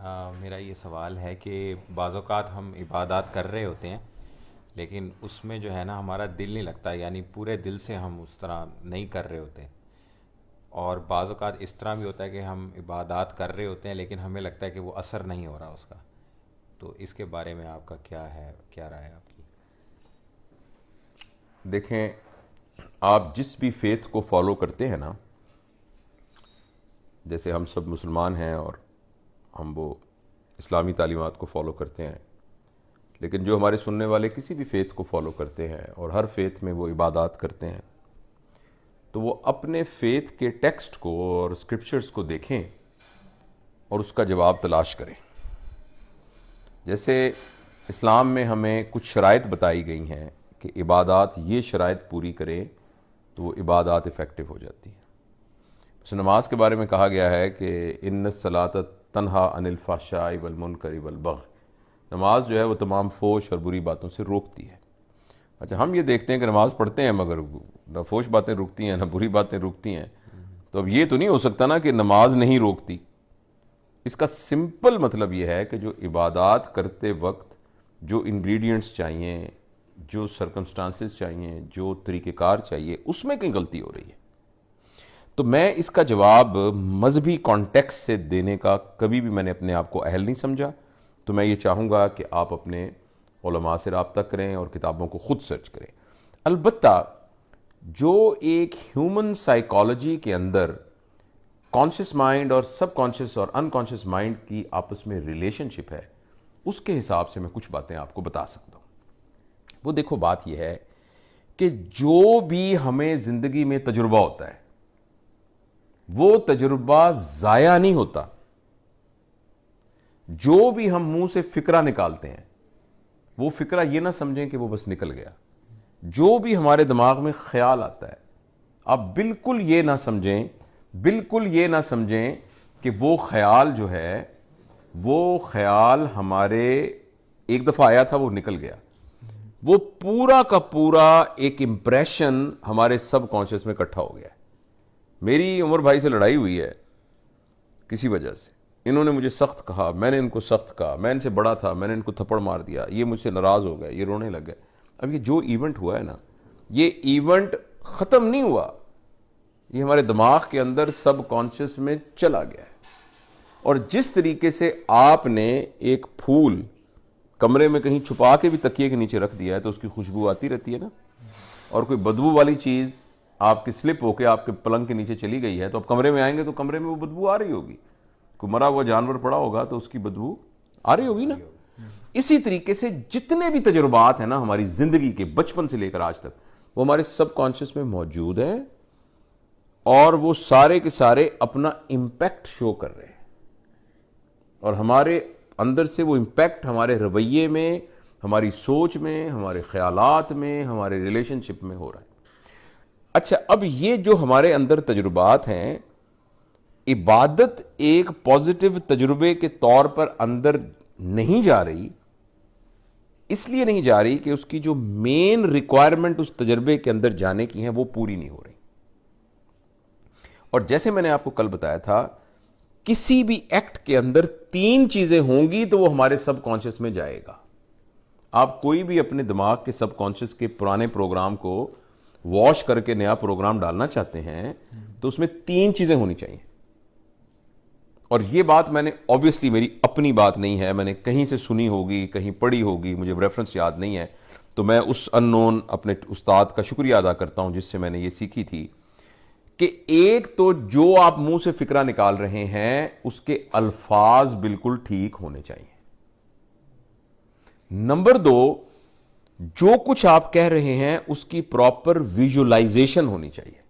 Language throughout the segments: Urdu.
میرا یہ سوال ہے کہ بعض اوقات ہم عبادات کر رہے ہوتے ہیں لیکن اس میں جو ہے نا ہمارا دل نہیں لگتا، یعنی پورے دل سے ہم اس طرح نہیں کر رہے ہوتے، اور بعض اوقات اس طرح بھی ہوتا ہے کہ ہم عبادات کر رہے ہوتے ہیں لیکن ہمیں لگتا ہے کہ وہ اثر نہیں ہو رہا اس کا. تو اس کے بارے میں آپ کا کیا ہے، کیا رائے ہے آپ کی؟ دیکھیں، آپ جس بھی فیتھ کو فالو کرتے ہیں نا، جیسے ہم سب مسلمان ہیں اور ہم وہ اسلامی تعلیمات کو فالو کرتے ہیں، لیکن جو ہمارے سننے والے کسی بھی فیتھ کو فالو کرتے ہیں اور ہر فیتھ میں وہ عبادات کرتے ہیں، تو وہ اپنے فیتھ کے ٹیکسٹ کو اور اسکرپچرز کو دیکھیں اور اس کا جواب تلاش کریں. جیسے اسلام میں ہمیں کچھ شرائط بتائی گئی ہیں کہ عبادات یہ شرائط پوری کریں تو وہ عبادات افیکٹو ہو جاتی ہیں. اس نماز کے بارے میں کہا گیا ہے کہ ان الصلاۃ تنہا عن الفحشاء والمنکر والبغی، نماز جو ہے وہ تمام فحش اور بری باتوں سے روکتی ہے. اچھا، ہم یہ دیکھتے ہیں کہ نماز پڑھتے ہیں مگر نہ فحش باتیں روکتی ہیں نہ بری باتیں روکتی ہیں، تو اب یہ تو نہیں ہو سکتا نا کہ نماز نہیں روکتی. اس کا سمپل مطلب یہ ہے کہ جو عبادات کرتے وقت جو انگریڈینٹس چاہیے، جو سرکمسٹانسز چاہیے، جو طریقہ کار چاہیے، اس میں کہیں غلطی ہو رہی ہے. تو میں اس کا جواب مذہبی کانٹیکس سے دینے کا کبھی بھی میں نے اپنے آپ کو اہل نہیں سمجھا. تو میں یہ چاہوں گا کہ آپ اپنے علماء سے رابطہ کریں اور کتابوں کو خود سرچ کریں. البتہ جو ایک ہیومن سائیکالوجی کے اندر کانشیس مائنڈ اور سب کانشیس اور ان کانشیس مائنڈ کی آپس میں ریلیشن شپ ہے، اس کے حساب سے میں کچھ باتیں آپ کو بتا سکتا ہوں. وہ دیکھو، بات یہ ہے کہ جو بھی ہمیں زندگی میں تجربہ ہوتا ہے وہ تجربہ ضائع نہیں ہوتا. جو بھی ہم منہ سے فکرہ نکالتے ہیں وہ فکرہ یہ نہ سمجھیں کہ وہ بس نکل گیا. جو بھی ہمارے دماغ میں خیال آتا ہے، آپ بالکل یہ نہ سمجھیں کہ وہ خیال جو ہے وہ خیال ہمارے ایک دفعہ آیا تھا وہ نکل گیا. وہ پورا کا پورا ایک امپریشن ہمارے سب کانشیس میں اکٹھا ہو گیا ہے. میری عمر بھائی سے لڑائی ہوئی ہے کسی وجہ سے، انہوں نے مجھے سخت کہا، میں نے ان کو سخت کہا، میں ان سے بڑا تھا، میں نے ان کو تھپڑ مار دیا، یہ مجھ سے ناراض ہو گئے، یہ رونے لگ گئے. اب یہ جو ایونٹ ہوا ہے نا، یہ ایونٹ ختم نہیں ہوا، یہ ہمارے دماغ کے اندر سب کانشیس میں چلا گیا ہے. اور جس طریقے سے آپ نے ایک پھول کمرے میں کہیں چھپا کے بھی تکیے کے نیچے رکھ دیا ہے تو اس کی خوشبو آتی رہتی ہے نا، اور کوئی بدبو والی چیز آپ کی سلپ ہو کے آپ کے پلنگ کے نیچے چلی گئی ہے تو اب کمرے میں آئیں گے تو کمرے میں وہ بدبو آ رہی ہوگی. کوئی مرا ہوا جانور پڑا ہوگا تو اس کی بدبو آ رہی ہوگی نا. اسی طریقے سے جتنے بھی تجربات ہیں نا ہماری زندگی کے، بچپن سے لے کر آج تک، وہ ہمارے سب کانشیس میں موجود ہیں اور وہ سارے کے سارے اپنا امپیکٹ شو کر رہے ہیں، اور ہمارے اندر سے وہ امپیکٹ ہمارے رویے میں، ہماری سوچ میں، ہمارے خیالات میں، ہمارے ریلیشن شپ میں ہو رہا ہے. اچھا، اب یہ جو ہمارے اندر تجربات ہیں، عبادت ایک پازیٹیو تجربے کے طور پر اندر نہیں جا رہی، اس لیے نہیں جا رہی کہ اس کی جو مین ریکوائرمنٹ اس تجربے کے اندر جانے کی ہیں وہ پوری نہیں ہو رہی. اور جیسے میں نے آپ کو کل بتایا تھا، کسی بھی ایکٹ کے اندر 3 چیزیں ہوں گی تو وہ ہمارے سب کانشیس میں جائے گا. آپ کوئی بھی اپنے دماغ کے سب کانشیس کے پرانے پروگرام کو واش کر کے نیا پروگرام ڈالنا چاہتے ہیں تو اس میں 3 چیزیں ہونی چاہیے. اور یہ بات میں نے obviously میری اپنی بات نہیں ہے، میں نے کہیں سے سنی ہوگی، کہیں پڑھی ہوگی، مجھے ریفرنس یاد نہیں ہے، تو میں اس اننون اپنے استاد کا شکریہ ادا کرتا ہوں جس سے میں نے یہ سیکھی تھی کہ ایک تو جو آپ منہ سے فکرہ نکال رہے ہیں اس کے الفاظ بالکل ٹھیک ہونے چاہیے. نمبر 2، جو کچھ آپ کہہ رہے ہیں اس کی پراپر ویژولائزیشن ہونی چاہیے،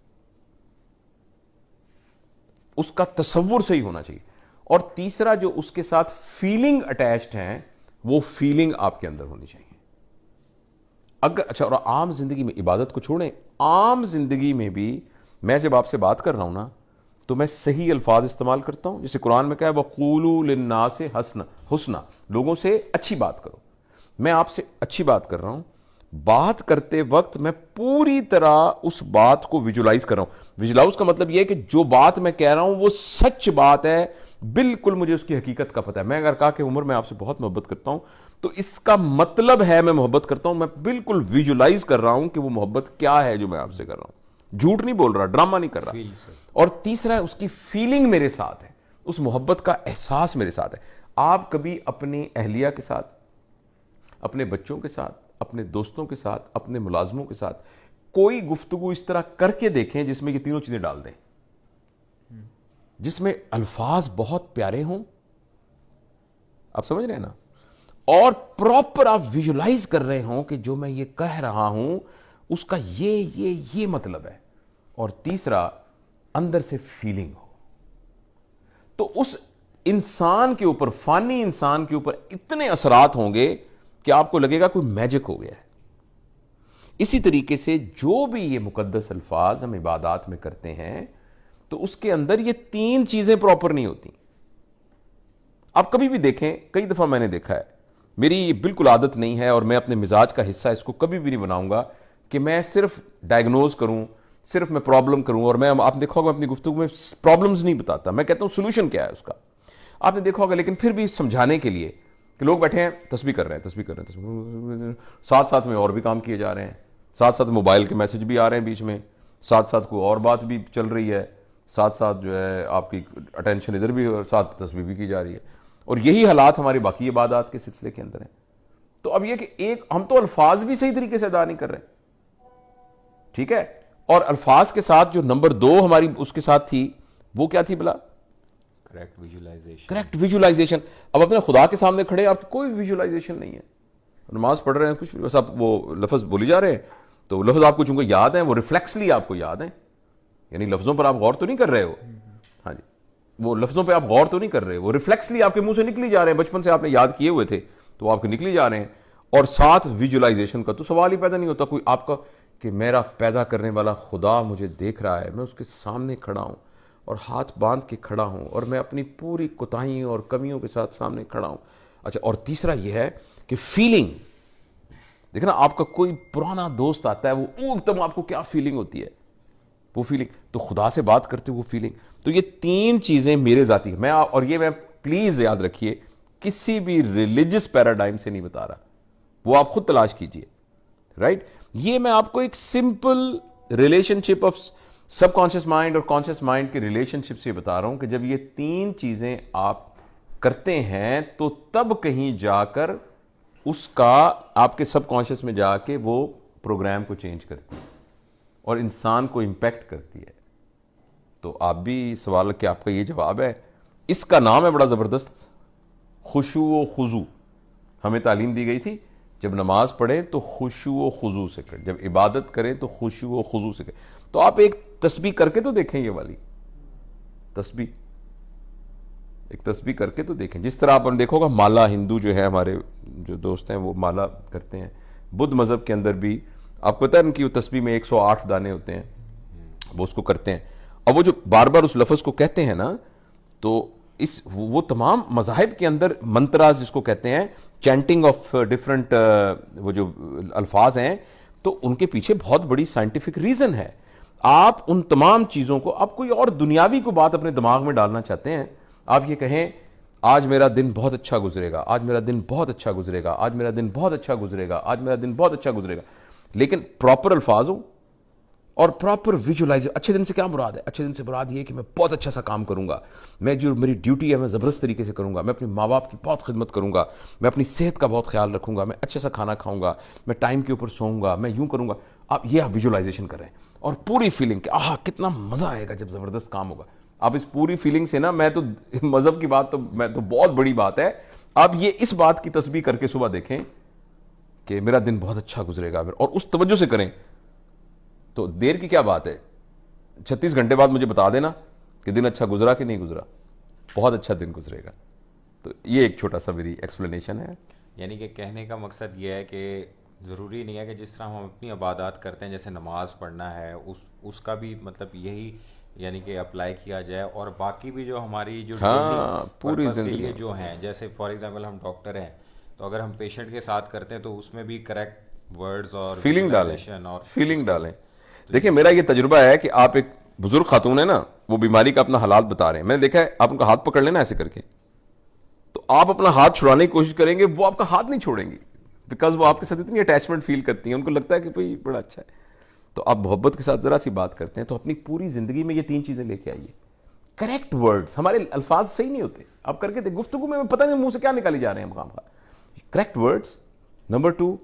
اس کا تصور صحیح ہونا چاہیے. اور تیسرا، جو اس کے ساتھ فیلنگ اٹیچڈ ہیں وہ فیلنگ آپ کے اندر ہونی چاہیے. اگر اچھا، اور عام زندگی میں عبادت کو چھوڑیں، عام زندگی میں بھی میں جب آپ سے بات کر رہا ہوں نا تو میں صحیح الفاظ استعمال کرتا ہوں. جیسے قرآن میں کہا ہے وَقُولُوا لِلنَّاسِ حُسْنًا، لوگوں سے اچھی بات کرو. میں آپ سے اچھی بات کر رہا ہوں، بات کرتے وقت میں پوری طرح اس بات کو ویژولائز کر رہا ہوں. ویژولائز کا مطلب یہ ہے کہ جو بات میں کہہ رہا ہوں وہ سچ بات ہے، بالکل مجھے اس کی حقیقت کا پتہ ہے. میں اگر کہا کہ عمر میں آپ سے بہت محبت کرتا ہوں تو اس کا مطلب ہے میں محبت کرتا ہوں, میں بالکل ویژولائز کر رہا ہوں کہ وہ محبت کیا ہے جو میں آپ سے کر رہا ہوں, جھوٹ نہیں بول رہا, ڈرامہ نہیں کر رہا. اور تیسرا ہے اس کی فیلنگ میرے ساتھ ہے, اس محبت کا احساس میرے ساتھ ہے. آپ کبھی اپنی اہلیہ کے ساتھ, اپنے بچوں کے ساتھ, اپنے دوستوں کے ساتھ, اپنے ملازموں کے ساتھ کوئی گفتگو اس طرح کر کے دیکھیں جس میں یہ تینوں چیزیں ڈال دیں, جس میں الفاظ بہت پیارے ہوں, آپ سمجھ رہے ہیں نا, اور پراپر آپ ویژولائز کر رہے ہوں کہ جو میں یہ کہہ رہا ہوں اس کا یہ مطلب ہے, اور تیسرا اندر سے فیلنگ ہو. تو اس انسان کے اوپر, فانی انسان کے اوپر اتنے اثرات ہوں گے کہ آپ کو لگے گا کوئی میجک ہو گیا ہے. اسی طریقے سے جو بھی یہ مقدس الفاظ ہم عبادات میں کرتے ہیں تو اس کے اندر یہ تین چیزیں پراپر نہیں ہوتی. آپ کبھی بھی دیکھیں, کئی دفعہ میں نے دیکھا ہے, میری یہ بالکل عادت نہیں ہے اور میں اپنے مزاج کا حصہ اس کو کبھی بھی نہیں بناؤں گا کہ میں صرف ڈائگنوز کروں, صرف میں پرابلم کروں, اور میں آپ دیکھا ہوگا اپنی گفتگو میں پرابلمز نہیں بتاتا, میں کہتا ہوں سولوشن کیا ہے اس کا. آپ نے دیکھا ہوگا, لیکن پھر بھی سمجھانے کے لیے کہ لوگ بیٹھے ہیں تسبیح کر رہے ہیں, ساتھ ساتھ میں اور بھی کام کیے جا رہے ہیں, ساتھ ساتھ موبائل کے میسج بھی آ رہے ہیں بیچ میں, ساتھ ساتھ کوئی اور بات بھی چل رہی ہے, ساتھ ساتھ جو ہے آپ کی اٹینشن ادھر بھی, اور ساتھ تسبیح بھی کی جا رہی ہے. اور یہی حالات ہماری باقی عبادات کے سلسلے کے اندر ہیں. تو اب یہ کہ ایک ہم تو الفاظ بھی صحیح طریقے سے ادا نہیں کر رہے, ٹھیک ہے, اور الفاظ کے ساتھ جو نمبر 2 ہماری اس کے ساتھ تھی وہ کیا تھی بلا؟ Correct visualisation. اب اپنے خدا کے سامنے کھڑے, آپ کی کوئی ویژولائزیشن نہیں ہے, نماز پڑھ رہے ہیں کچھ بھی, بس آپ وہ لفظ بولی جا رہے ہیں تو لفظ آپ کو چونکہ یاد ہیں, وہ ریفلیکسلی آپ کو یاد ہیں, یعنی لفظوں پر آپ غور تو نہیں کر رہے ہو, ہاں جی, وہ لفظوں پہ آپ غور تو نہیں کر رہے, وہ ریفلیکسلی آپ کے منہ سے نکلی جا رہے ہیں, بچپن سے آپ نے یاد کیے ہوئے تھے تو آپ کے نکلی جا رہے ہیں. اور ساتھ ویژولائزیشن کا تو سوال ہی پیدا نہیں ہوتا کوئی آپ کا کہ میرا پیدا کرنے والا خدا مجھے دیکھ رہا ہے, میں اس کے سامنے کھڑا ہوں اور ہاتھ باندھ کے کھڑا ہوں, اور میں اپنی پوری کوتاہیوں اور کمیوں کے ساتھ سامنے کھڑا ہوں. اچھا, اور تیسرا یہ ہے کہ فیلنگ, دیکھنا آپ کا کوئی پرانا دوست آتا ہے, وہ ایک دم آپ کو کیا فیلنگ ہوتی ہے, وہ فیلنگ, تو خدا سے بات کرتے وہ فیلنگ. تو یہ تین چیزیں میرے ذاتی ہیں, اور یہ میں پلیز یاد رکھیے کسی بھی ریلیجس پیراڈائم سے نہیں بتا رہا, وہ آپ خود تلاش کیجئے, رائٹ. یہ میں آپ کو ایک simple relation ship of sub conscious mind اور کانشیس مائنڈ کے ریلیشن شپ سے بتا رہا ہوں کہ جب یہ تین چیزیں آپ کرتے ہیں تو تب کہیں جا کر اس کا آپ کے سب کانشیس میں جا کے وہ پروگرام کو چینج کرتی ہے اور انسان کو امپیکٹ کرتی ہے. تو آپ بھی سوال کہ آپ کا یہ جواب ہے, اس کا نام ہے بڑا زبردست, خشوع و خضوع. ہمیں تعلیم دی گئی تھی جب نماز پڑھیں تو خشوع و خضوع سے کریں, جب عبادت کریں تو خشوع و خضوع سے کریں. تو آپ ایک تسبیح کر کے تو دیکھیں, یہ والی تسبیح, ایک تسبیح کر کے تو دیکھیں. جس طرح آپ نے دیکھو گا مالا, ہندو جو ہے ہمارے جو دوست ہیں وہ مالا کرتے ہیں, بدھ مذہب کے اندر بھی آپ کو پتہ ہے ان کی وہ تسبیح میں 108 دانے ہوتے ہیں, وہ اس کو کرتے ہیں. اور وہ جو بار بار اس لفظ کو کہتے ہیں نا, تو وہ تمام مذاہب کے اندر منتراز جس کو کہتے ہیں, چینٹنگ آف ڈفرنٹ وہ جو الفاظ ہیں, تو ان کے پیچھے بہت بڑی سائنٹیفک ریزن ہے. آپ ان تمام چیزوں کو, آپ کوئی اور دنیاوی کو بات اپنے دماغ میں ڈالنا چاہتے ہیں, آپ یہ کہیں آج میرا دن بہت اچھا گزرے گا, آج میرا دن بہت اچھا گزرے گا, آج میرا دن بہت اچھا گزرے گا, آج میرا دن بہت اچھا گزرے گا, لیکن پراپر الفاظ ہوں اور پراپر ویژولائز. اچھے دن سے کیا مراد ہے؟ اچھے دن سے مراد یہ ہے کہ میں بہت اچھا سا کام کروں گا, میں جو میری ڈیوٹی ہے میں زبردست طریقے سے کروں گا, میں اپنے ماں باپ کی بہت خدمت کروں گا, میں اپنی صحت کا بہت خیال رکھوں گا, میں اچھا سا کھانا کھاؤں گا, میں ٹائم کے اوپر سوؤں گا, میں یوں کروں گا. آپ ویژولائزیشن کر رہے ہیں اور پوری فیلنگ کہ آہا کتنا مزہ آئے گا جب زبردست کام ہوگا. آپ اس پوری فیلنگ سے نا, میں تو مذہب کی بات تو میں تو بہت بڑی بات ہے, آپ یہ اس بات کی تسبیح کر کے صبح دیکھیں کہ میرا دن بہت اچھا گزرے گا, اور اس توجہ سے کریں. تو دیر کی کیا بات ہے, 36 گھنٹے بعد مجھے بتا دینا کہ دن اچھا گزرا کہ نہیں گزرا, بہت اچھا دن گزرے گا. تو یہ ایک چھوٹا سا میری ایکسپلینیشن ہے. یعنی کہ کہنے کا مقصد یہ ہے کہ ضروری نہیں ہے کہ جس طرح ہم اپنی عبادات کرتے ہیں, جیسے نماز پڑھنا ہے, اس کا بھی مطلب یہی یعنی کہ اپلائی کیا جائے, اور باقی بھی جو ہماری جو پوری زندگی جو ہیں, جیسے فار ایگزامپل ہم ڈاکٹر ہیں تو اگر ہم پیشنٹ کے ساتھ کرتے ہیں تو اس میں بھی کریکٹ ورڈز اور فیلنگ ڈالیں. دیکھیں میرا یہ تجربہ ہے کہ آپ ایک بزرگ خاتون ہے نا, وہ بیماری کا اپنا حالات بتا رہے ہیں. میں نے دیکھا ہے آپ ان کا ہاتھ پکڑ لینا ایسے کر کے, تو آپ اپنا ہاتھ چھڑانے کی کوشش کریں گے, وہ آپ کا ہاتھ نہیں چھوڑیں گی, بیکاز وہ آپ کے ساتھ اتنی اٹیچمنٹ فیل کرتی ہیں, ان کو لگتا ہے کہ بھائی بڑا اچھا ہے. تو آپ محبت کے ساتھ ذرا سی بات کرتے ہیں تو اپنی پوری زندگی میں یہ 3 چیزیں لے کے آئیے. کریکٹ ورڈز, ہمارے الفاظ صحیح نہیں ہوتے, آپ کر کے دیکھ, گفتگو میں پتہ نہیں منہ سے کیا نکالی جا رہے ہیں مقام کا. Correct words. Number 2,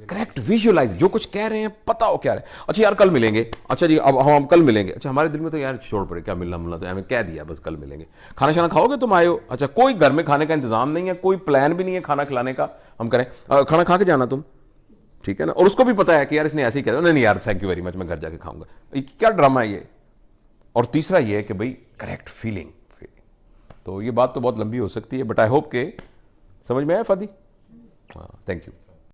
correct visualise, جو کچھ کہہ رہے ہیں پتہ ہو کیا رہے ہیں. اچھا یار کل ملیں گے, اچھا جی اب ہم کل ملیں گے. اچھا ہمارے دل میں تو یار چھوڑ پڑے, کیا ملنا تو ہمیں کہہ دیا بس کل ملیں گے. کھانا شانا کھاؤ گے تم آئے ہو, اچھا کوئی گھر میں کھانے کا انتظام نہیں ہے, کوئی پلان بھی نہیں ہے کھانا کھلانے کا, ہم کریں کھانا کھا کے جانا تم, ٹھیک ہے نا. اور اس کو بھی پتا ہے کہ یار اس نے ایسے ہی کہہ دیا, نہیں یار تھینک یو ویری مچ, میں گھر جا کے کھاؤں گا. کیا ڈرامہ ہے یہ. اور تیسرا یہ ہے کہ بھائی کریکٹ فیلنگ. تو یہ بات تو بہت لمبی ہو سکتی ہے, بٹ آئی ہوپ کہ سمجھ میں آیا فادی. ہاں, تھینک یو.